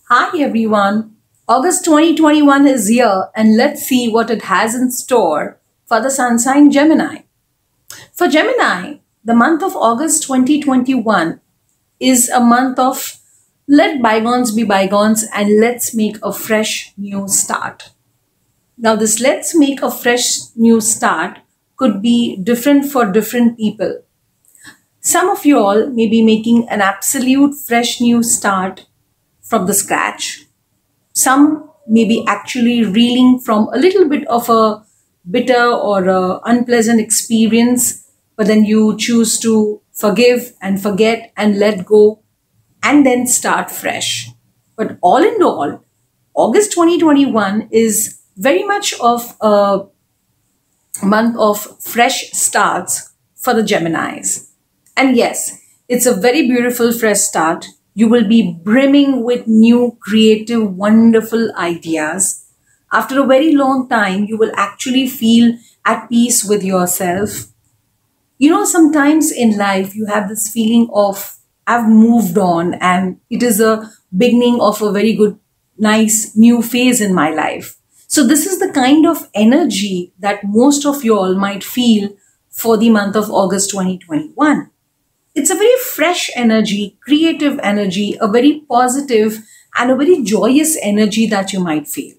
Hi everyone. August 2021 is here and let's see what it has in store for the sun sign Gemini. For Gemini, the month of August 2021 is a month of let bygones be bygones and let's make a fresh new start. Now, this let's make a fresh new start could be different for different people. Some of you all may be making an absolute fresh new start from the scratch. Some may be actually reeling from a little bit of a bitter or unpleasant experience, but then you choose to forgive and forget and let go and then start fresh. But all in all, August 2021 is very much of a month of fresh starts for the Geminis. And yes, it's a very beautiful fresh start. You will be brimming with new, creative, wonderful ideas. After a very long time, you will actually feel at peace with yourself. You know, sometimes in life, you have this feeling of, I've moved on, and it is a beginning of a very good, nice new phase in my life. So this is the kind of energy that most of you all might feel for the month of August 2021. It's a very fresh energy, creative energy, a very positive and a very joyous energy that you might feel.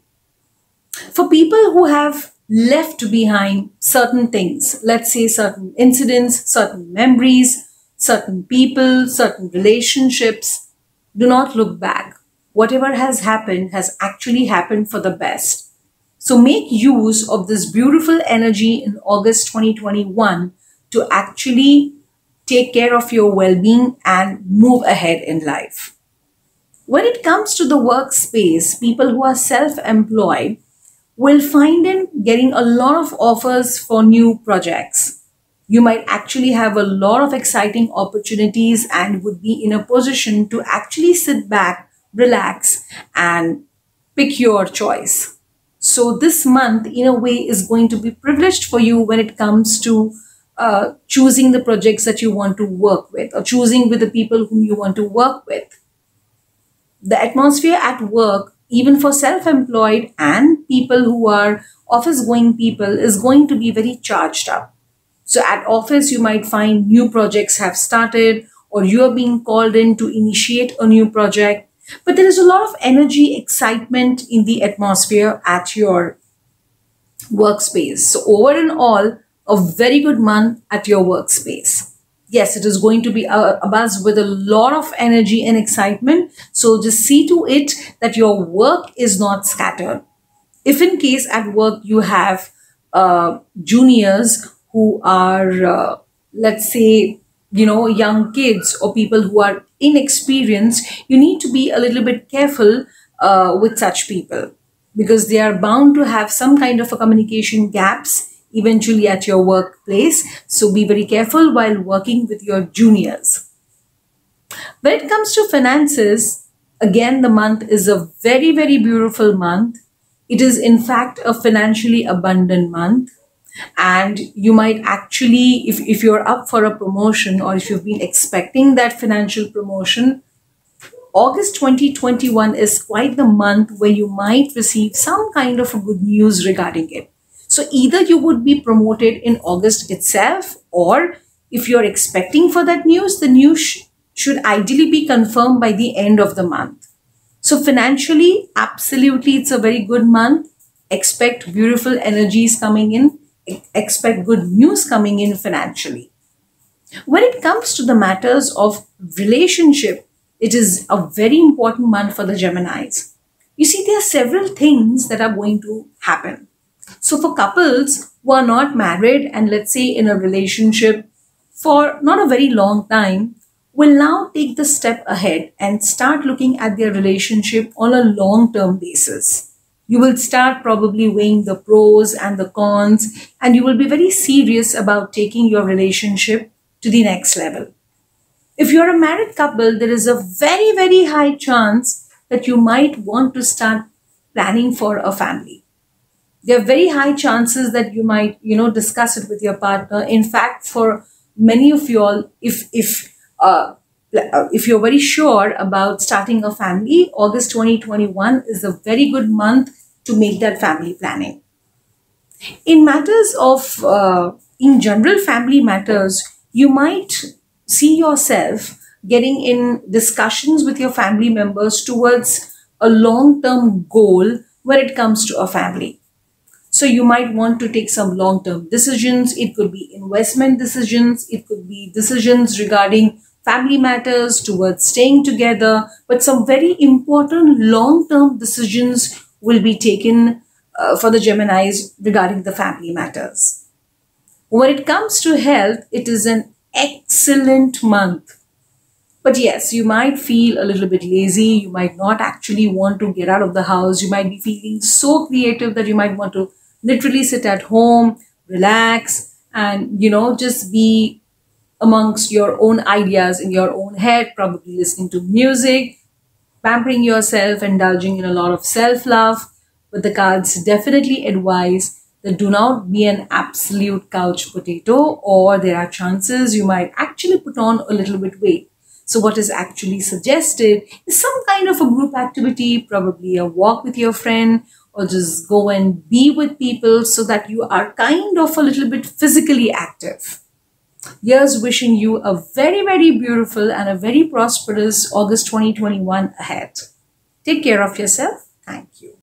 For people who have left behind certain things, let's say certain incidents, certain memories, certain people, certain relationships, do not look back. Whatever has actually happened for the best. So make use of this beautiful energy in August 2021 to actually take care of your well-being and move ahead in life. When it comes to the workspace, people who are self-employed will find in getting a lot of offers for new projects. You might actually have a lot of exciting opportunities and would be in a position to actually sit back, relax, and pick your choice. So this month, in a way, is going to be privileged for you when it comes to choosing the projects that you want to work with or choosing with the people whom you want to work with. The atmosphere at work, even for self-employed and people who are office-going people, is going to be very charged up. So at office, you might find new projects have started or you are being called in to initiate a new project. But there is a lot of energy, excitement in the atmosphere at your workspace. So over and all, a very good month at your workspace. Yes, it is going to be a buzz with a lot of energy and excitement. So just see to it that your work is not scattered. If in case at work you have juniors who are, let's say, young kids or people who are inexperienced, you need to be a little bit careful with such people because they are bound to have some kind of a communication gaps eventually at your workplace. So be very careful while working with your juniors. When it comes to finances, again, the month is a very, very beautiful month. It is in fact a financially abundant month. And you might actually, if you're up for a promotion or if you've been expecting that financial promotion, August 2021 is quite the month where you might receive some kind of a good news regarding it. So either you would be promoted in August itself, or if you're expecting for that news, the news should ideally be confirmed by the end of the month. So financially, absolutely, it's a very good month. Expect beautiful energies coming in. Expect good news coming in financially. When it comes to the matters of relationship, it is a very important month for the Geminis. You see, there are several things that are going to happen. So for couples who are not married and let's say in a relationship for not a very long time, will now take the step ahead and start looking at their relationship on a long-term basis. You will start probably weighing the pros and the cons, and you will be very serious about taking your relationship to the next level. If you're a married couple, there is a very, very high chance that you might want to start planning for a family. There are very high chances that you might, discuss it with your partner. In fact, for many of you all, if if you're very sure about starting a family, August 2021 is a very good month to make that family planning. In matters of, in general family matters, you might see yourself getting in discussions with your family members towards a long-term goal when it comes to a family. So you might want to take some long-term decisions. It could be investment decisions. It could be decisions regarding family matters towards staying together. But some very important long-term decisions will be taken for the Geminis regarding the family matters. When it comes to health, it is an excellent month. But yes, you might feel a little bit lazy. You might not actually want to get out of the house. You might be feeling so creative that you might want to literally sit at home, relax, and, just be amongst your own ideas in your own head, probably listening to music, pampering yourself, indulging in a lot of self-love. But the cards definitely advise that do not be an absolute couch potato, or there are chances you might actually put on a little bit weight. So what is actually suggested is some kind of a group activity, probably a walk with your friend, or just go and be with people so that you are kind of a little bit physically active. Here's wishing you a very, very beautiful and a very prosperous August 2021 ahead. Take care of yourself. Thank you.